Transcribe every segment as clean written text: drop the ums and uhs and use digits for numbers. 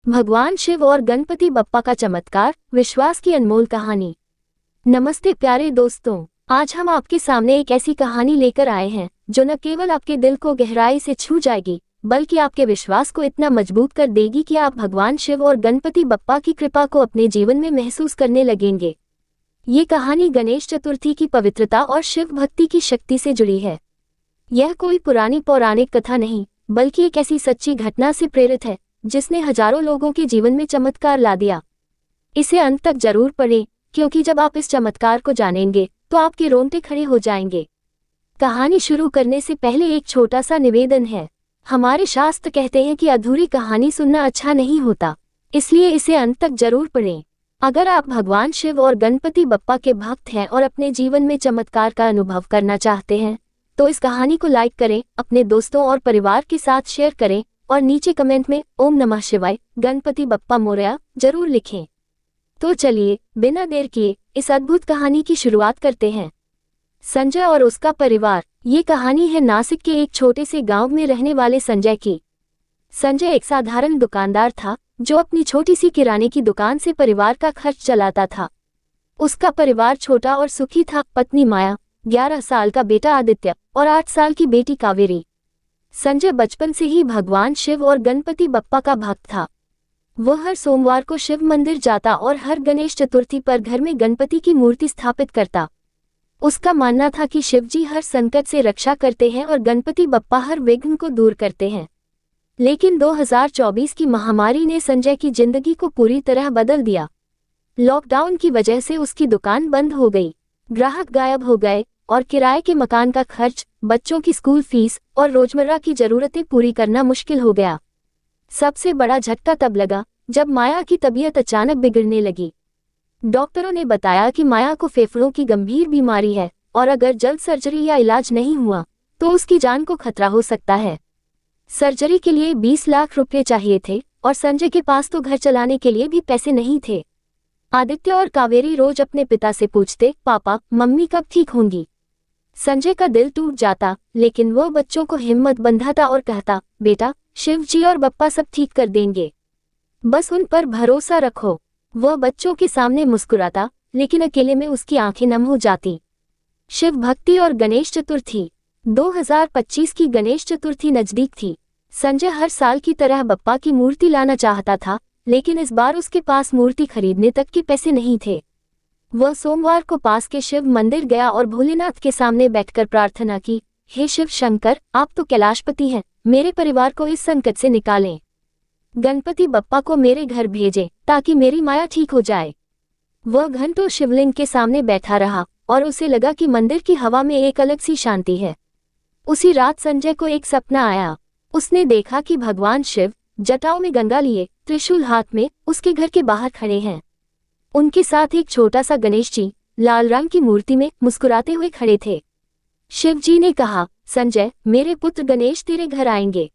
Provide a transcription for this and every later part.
भगवान शिव और गणपति बप्पा का चमत्कार, विश्वास की अनमोल कहानी। नमस्ते प्यारे दोस्तों, आज हम आपके सामने एक ऐसी कहानी लेकर आए हैं जो न केवल आपके दिल को गहराई से छू जाएगी, बल्कि आपके विश्वास को इतना मजबूत कर देगी कि आप भगवान शिव और गणपति बप्पा की कृपा को अपने जीवन में महसूस करने लगेंगे। ये कहानी गणेश चतुर्थी की पवित्रता और शिव भक्ति की शक्ति से जुड़ी है। यह कोई पुरानी पौराणिक कथा नहीं, बल्कि एक ऐसी सच्ची घटना से प्रेरित है जिसने हजारों लोगों के जीवन में चमत्कार ला दिया। इसे अंत तक जरूर पढ़ें, क्योंकि जब आप इस चमत्कार को जानेंगे तो आपके रोंगटे खड़े हो जाएंगे। कहानी शुरू करने से पहले एक छोटा सा निवेदन है। हमारे शास्त्र कहते हैं कि अधूरी कहानी सुनना अच्छा नहीं होता, इसलिए इसे अंत तक जरूर पढ़ें। अगर आप भगवान शिव और गणपति बप्पा के भक्त हैं और अपने जीवन में चमत्कार का अनुभव करना चाहते हैं, तो इस कहानी को लाइक करें, अपने दोस्तों और परिवार के साथ शेयर करें और नीचे कमेंट में ओम नमः शिवाय, गणपति बप्पा मोरया जरूर लिखें। तो चलिए बिना देर किए इस अद्भुत कहानी की शुरुआत करते हैं। संजय और उसका परिवार। ये कहानी है नासिक के एक छोटे से गांव में रहने वाले संजय की। संजय एक साधारण दुकानदार था जो अपनी छोटी सी किराने की दुकान से परिवार का खर्च चलाता था। उसका परिवार छोटा और सुखी था। पत्नी माया, 11 साल का बेटा आदित्य और 8 साल की बेटी कावेरी। संजय बचपन से ही भगवान शिव और गणपति बप्पा का भक्त था। वह हर सोमवार को शिव मंदिर जाता और हर गणेश चतुर्थी पर घर में गणपति की मूर्ति स्थापित करता। उसका मानना था कि शिव जी हर संकट से रक्षा करते हैं और गणपति बप्पा हर विघ्न को दूर करते हैं। लेकिन 2024 की महामारी ने संजय की जिंदगी को पूरी तरह बदल दिया। लॉकडाउन की वजह से उसकी दुकान बंद हो गई, ग्राहक गायब हो गए और किराए के मकान का खर्च, बच्चों की स्कूल फीस और रोजमर्रा की जरूरतें पूरी करना मुश्किल हो गया। सबसे बड़ा झटका तब लगा जब माया की तबीयत अचानक बिगड़ने लगी। डॉक्टरों ने बताया कि माया को फेफड़ों की गंभीर बीमारी है और अगर जल्द सर्जरी या इलाज नहीं हुआ तो उसकी जान को खतरा हो सकता है। सर्जरी के लिए 20 लाख रुपए चाहिए थे और संजय के पास तो घर चलाने के लिए भी पैसे नहीं थे। आदित्य और कावेरी रोज अपने पिता से पूछते, पापा मम्मी कब ठीक होंगी। संजय का दिल टूट जाता, लेकिन वह बच्चों को हिम्मत बंधाता और कहता, बेटा शिव जी और बप्पा सब ठीक कर देंगे, बस उन पर भरोसा रखो। वह बच्चों के सामने मुस्कुराता, लेकिन अकेले में उसकी आंखें नम हो जाती। शिव भक्ति और गणेश चतुर्थी। 2025 की गणेश चतुर्थी नजदीक थी। संजय हर साल की तरह बप्पा की मूर्ति लाना चाहता था, लेकिन इस बार उसके पास मूर्ति खरीदने तक के पैसे नहीं थे। वह सोमवार को पास के शिव मंदिर गया और भोलेनाथ के सामने बैठकर प्रार्थना की, हे शिव शंकर, आप तो कैलाशपति हैं, मेरे परिवार को इस संकट से निकालें। गणपति बप्पा को मेरे घर भेजें ताकि मेरी माया ठीक हो जाए। वह घंटों शिवलिंग के सामने बैठा रहा और उसे लगा कि मंदिर की हवा में एक अलग सी शांति है। उसी रात संजय को एक सपना आया। उसने देखा कि भगवान शिव जटाओं में गंगा लिए, त्रिशूल हाथ में, उसके घर के बाहर खड़े हैं। उनके साथ एक छोटा सा गणेश जी लाल रंग की मूर्ति में मुस्कुराते हुए खड़े थे। शिव जी ने कहा, संजय मेरे पुत्र गणेश तेरे घर आएंगे,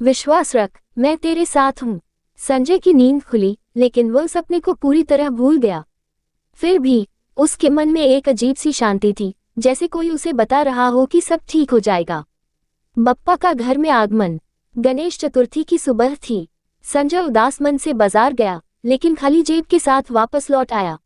विश्वास रख, मैं तेरे साथ हूँ। संजय की नींद खुली, लेकिन वह सपने को पूरी तरह भूल गया। फिर भी उसके मन में एक अजीब सी शांति थी, जैसे कोई उसे बता रहा हो कि सब ठीक हो जाएगा। बप्पा का घर में आगमन। गणेश चतुर्थी की सुबह थी। संजय उदास मन से बाजार गया, लेकिन खाली जेब के साथ वापस लौट आया।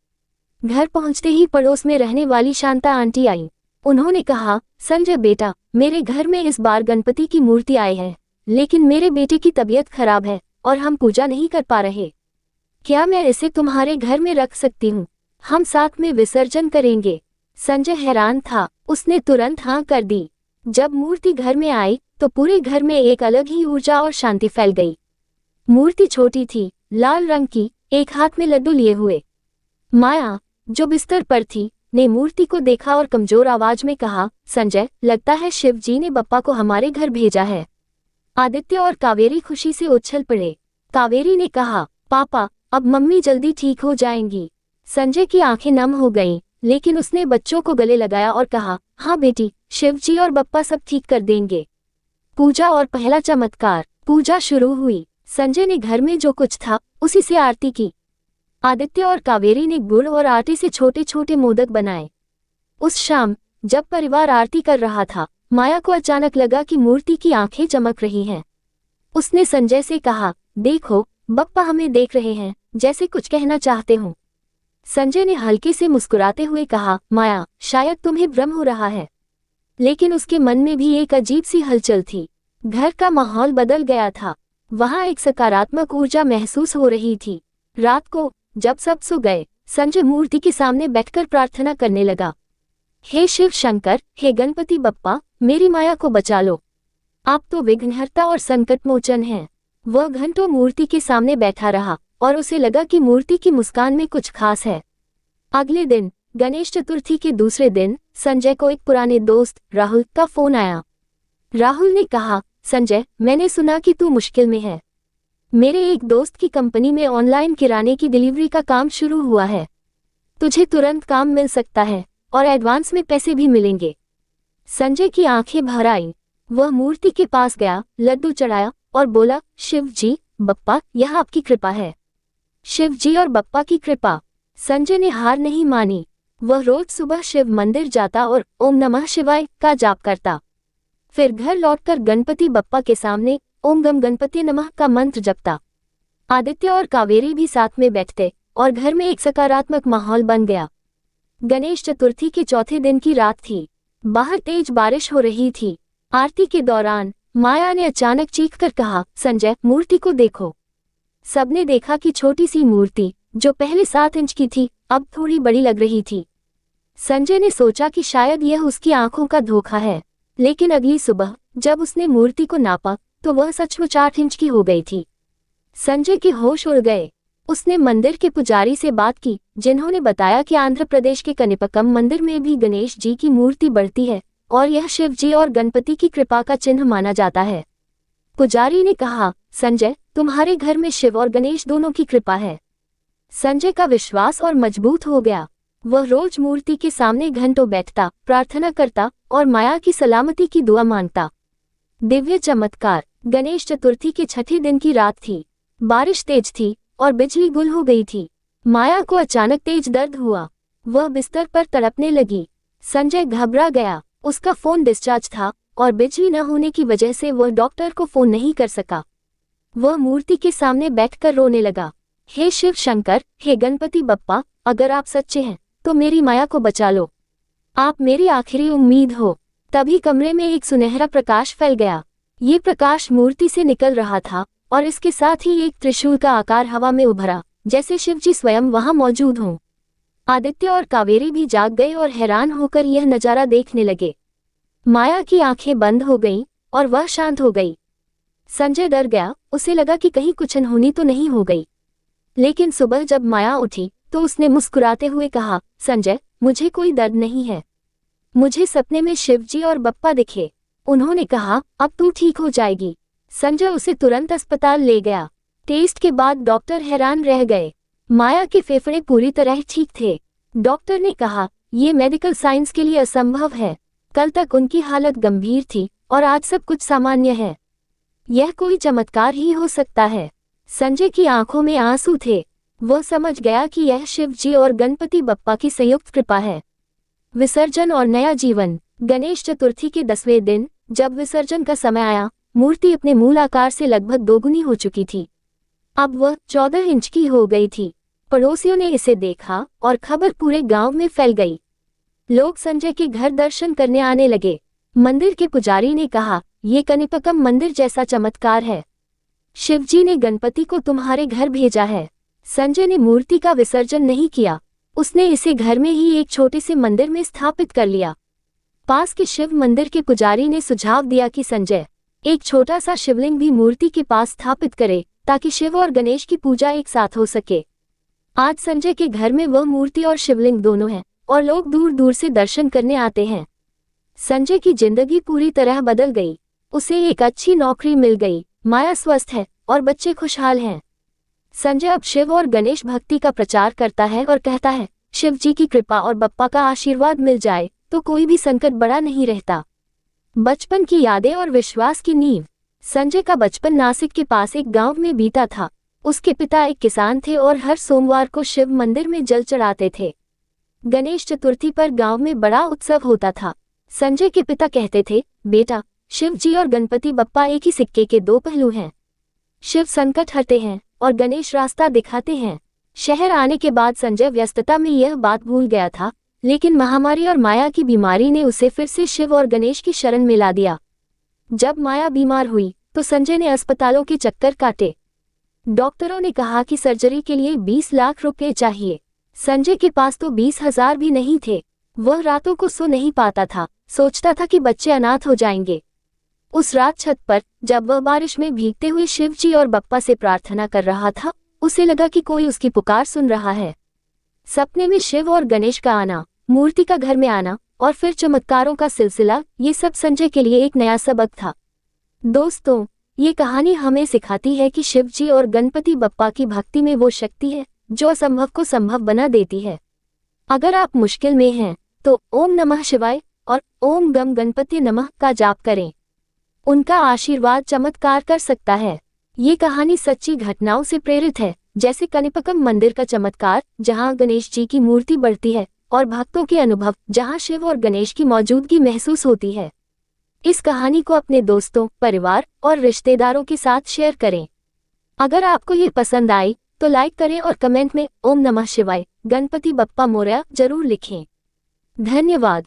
घर पहुंचते ही पड़ोस में रहने वाली शांता आंटी आई। उन्होंने कहा, संजय बेटा, मेरे घर में इस बार गणपति की मूर्ति आई है, लेकिन मेरे बेटे की तबीयत खराब है और हम पूजा नहीं कर पा रहे। क्या मैं इसे तुम्हारे घर में रख सकती हूँ? हम साथ में विसर्जन करेंगे। संजय हैरान था। उसने तुरंत हाँ कर दी। जब मूर्ति घर में आई तो पूरे घर में एक अलग ही ऊर्जा और शांति फैल गई। मूर्ति छोटी थी, लाल रंग की, एक हाथ में लड्डू लिए हुए। माया, जो बिस्तर पर थी, ने मूर्ति को देखा और कमजोर आवाज में कहा, संजय, लगता है शिव जी ने बप्पा को हमारे घर भेजा है। आदित्य और कावेरी खुशी से उछल पड़े। कावेरी ने कहा, पापा अब मम्मी जल्दी ठीक हो जाएंगी। संजय की आंखें नम हो गईं, लेकिन उसने बच्चों को गले लगाया और कहा, हाँ बेटी, शिव जी और बप्पा सब ठीक कर देंगे। पूजा और पहला चमत्कार। पूजा शुरू हुई। संजय ने घर में जो कुछ था उसी से आरती की। आदित्य और कावेरी ने गुड़ और आटे से छोटे छोटे मोदक बनाए। उस शाम जब परिवार आरती कर रहा था, माया को अचानक लगा कि मूर्ति की आंखें चमक रही हैं। उसने संजय से कहा, देखो बप्पा हमें देख रहे हैं, जैसे कुछ कहना चाहते हो। संजय ने हल्के से मुस्कुराते हुए कहा, माया, शायद तुम्हें भ्रम हो रहा है। लेकिन उसके मन में भी एक अजीब सी हलचल थी। घर का माहौल बदल गया था। वहां एक सकारात्मक ऊर्जा महसूस हो रही थी। रात को जब सब सो गए, संजय मूर्ति के सामने बैठकर प्रार्थना करने लगा। हे शिव शंकर, हे गणपति बप्पा, मेरी माया को बचा लो। आप तो विघ्नहर्ता और संकट मोचन हैं। वह घंटों मूर्ति के सामने बैठा रहा और उसे लगा कि मूर्ति की मुस्कान में कुछ खास है। अगले दिन गणेश चतुर्थी के दूसरे दिन संजय को एक पुराने दोस्त राहुल का फोन आया। राहुल ने कहा, संजय, मैंने सुना कि तू मुश्किल में है। मेरे एक दोस्त की कंपनी में ऑनलाइन किराने की डिलीवरी का काम शुरू हुआ है। तुझे तुरंत काम मिल सकता है और एडवांस में पैसे भी मिलेंगे। संजय की आंखें भर आईं। वह मूर्ति के पास गया, लड्डू चढ़ाया और बोला, शिव जी, बप्पा, यह आपकी कृपा है। शिव जी और बप्पा की कृपा। संजय ने हार नहीं मानी। वह रोज सुबह शिव मंदिर जाता और ओम नमः शिवाय का जाप करता। फिर घर लौटकर गणपति बप्पा के सामने ओम गम गणपति नमः का मंत्र जपता। आदित्य और कावेरी भी साथ में बैठते और घर में एक सकारात्मक माहौल बन गया। गणेश चतुर्थी के चौथे दिन की रात थी। बाहर तेज बारिश हो रही थी। आरती के दौरान माया ने अचानक चीखकर कहा, संजय, मूर्ति को देखो। सबने देखा कि छोटी सी मूर्ति, जो पहले 7 इंच की थी, अब थोड़ी बड़ी लग रही थी। संजय ने सोचा कि शायद यह उसकी आंखों का धोखा है, लेकिन अगली सुबह जब उसने मूर्ति को नापा तो वह सचमुच 8 इंच की हो गई थी। संजय के होश उड़ गए। उसने मंदिर के पुजारी से बात की, जिन्होंने बताया कि आंध्र प्रदेश के कनिपक्कम मंदिर में भी गणेश जी की मूर्ति बढ़ती है और यह शिव जी और गणपति की कृपा का चिन्ह माना जाता है। पुजारी ने कहा, संजय, तुम्हारे घर में शिव और गणेश दोनों की कृपा है। संजय का विश्वास और मजबूत हो गया। वह रोज मूर्ति के सामने घंटों बैठता, प्रार्थना करता और माया की सलामती की दुआ मांगता। दिव्य चमत्कार। गणेश चतुर्थी के छठे दिन की रात थी। बारिश तेज थी और बिजली गुल हो गई थी। माया को अचानक तेज दर्द हुआ। वह बिस्तर पर तड़पने लगी। संजय घबरा गया। उसका फोन डिस्चार्ज था और बिजली न होने की वजह से वह डॉक्टर को फोन नहीं कर सका। वह मूर्ति के सामने बैठकर रोने लगा। हे शिव शंकर, हे गणपति बप्पा, अगर आप सच्चे हैं तो मेरी माया को बचा लो। आप मेरी आखिरी उम्मीद हो। तभी कमरे में एक सुनहरा प्रकाश फैल गया। ये प्रकाश मूर्ति से निकल रहा था और इसके साथ ही एक त्रिशूल का आकार हवा में उभरा, जैसे शिवजी स्वयं वहां मौजूद हों। आदित्य और कावेरी भी जाग गए और हैरान होकर यह नजारा देखने लगे। माया की आंखें बंद हो गईं और वह शांत हो गई। संजय डर गया। उसे लगा कि कहीं कुछ अनहोनी तो नहीं हो गई। लेकिन सुबह जब माया उठी तो उसने मुस्कुराते हुए कहा, संजय, मुझे कोई दर्द नहीं है। मुझे सपने में शिवजी और बप्पा दिखे। उन्होंने कहा, अब तू ठीक हो जाएगी। संजय उसे तुरंत अस्पताल ले गया। टेस्ट के बाद डॉक्टर हैरान रह गए। माया के फेफड़े पूरी तरह ठीक थे। डॉक्टर ने कहा, यह मेडिकल साइंस के लिए असंभव है। कल तक उनकी हालत गंभीर थी और आज सब कुछ सामान्य है। यह कोई चमत्कार ही हो सकता है। संजय की आंखों में आंसू थे। वह समझ गया कि यह शिव जी और गणपति बप्पा की संयुक्त कृपा है। विसर्जन और नया जीवन। गणेश चतुर्थी के 10वें दिन जब विसर्जन का समय आया, मूर्ति अपने मूल आकार से लगभग दोगुनी हो चुकी थी। अब वह 14 इंच की हो गई थी। पड़ोसियों ने इसे देखा और खबर पूरे गांव में फैल गई। लोग संजय के घर दर्शन करने आने लगे। मंदिर के पुजारी ने कहा, ये कनिपक्कम मंदिर जैसा चमत्कार है। शिवजी ने गणपति को तुम्हारे घर भेजा है। संजय ने मूर्ति का विसर्जन नहीं किया। उसने इसे घर में ही एक छोटे से मंदिर में स्थापित कर लिया। पास के शिव मंदिर के पुजारी ने सुझाव दिया कि संजय एक छोटा सा शिवलिंग भी मूर्ति के पास स्थापित करे, ताकि शिव और गणेश की पूजा एक साथ हो सके। आज संजय के घर में वह मूर्ति और शिवलिंग दोनों हैं और लोग दूर दूर से दर्शन करने आते हैं। संजय की जिंदगी पूरी तरह बदल गई। उसे एक अच्छी नौकरी मिल गई, माया स्वस्थ है और बच्चे खुशहाल हैं। संजय अब शिव और गणेश भक्ति का प्रचार करता है और कहता है, शिव जी की कृपा और बप्पा का आशीर्वाद मिल जाए तो कोई भी संकट बड़ा नहीं रहता। बचपन की यादें और विश्वास की नींव। संजय का बचपन नासिक के पास एक गांव में बीता था। उसके पिता एक किसान थे और हर सोमवार को शिव मंदिर में जल चढ़ाते थे। गणेश चतुर्थी पर गांव में बड़ा उत्सव होता था। संजय के पिता कहते थे, बेटा, शिव जी और गणपति बप्पा एक ही सिक्के के 2 पहलू हैं। शिव संकट हरते हैं और गणेश रास्ता दिखाते हैं। शहर आने के बाद संजय व्यस्तता में यह बात भूल गया था, लेकिन महामारी और माया की बीमारी ने उसे फिर से शिव और गणेश की शरण में ला दिया। जब माया बीमार हुई तो संजय ने अस्पतालों के चक्कर काटे। डॉक्टरों ने कहा कि सर्जरी के लिए 20 लाख रुपए चाहिए। संजय के पास तो 20,000 भी नहीं थे। वह रातों को सो नहीं पाता था, सोचता था कि बच्चे अनाथ हो जाएंगे। उस रात छत पर जब वह बारिश में भीगते हुए शिव जी और बप्पा से प्रार्थना कर रहा था, उसे लगा कि कोई उसकी पुकार सुन रहा है। सपने में शिव और गणेश का आना, मूर्ति का घर में आना और फिर चमत्कारों का सिलसिला, ये सब संजय के लिए एक नया सबक था। दोस्तों, ये कहानी हमें सिखाती है कि शिव जी और गणपति बप्पा की भक्ति में वो शक्ति है जो असंभव को संभव बना देती है। अगर आप मुश्किल में हैं तो ओम नमः शिवाय और ओम गम गणपति नमः का जाप करें। उनका आशीर्वाद चमत्कार कर सकता है। ये कहानी सच्ची घटनाओं से प्रेरित है, जैसे कनिपकम मंदिर का चमत्कार जहां गणेश जी की मूर्ति बढ़ती है और भक्तों के अनुभव जहां शिव और गणेश की मौजूदगी महसूस होती है। इस कहानी को अपने दोस्तों, परिवार और रिश्तेदारों के साथ शेयर करें। अगर आपको ये पसंद आई तो लाइक करें और कमेंट में ओम नमः शिवाय गणपति बप्पा मोरया जरूर लिखें। धन्यवाद।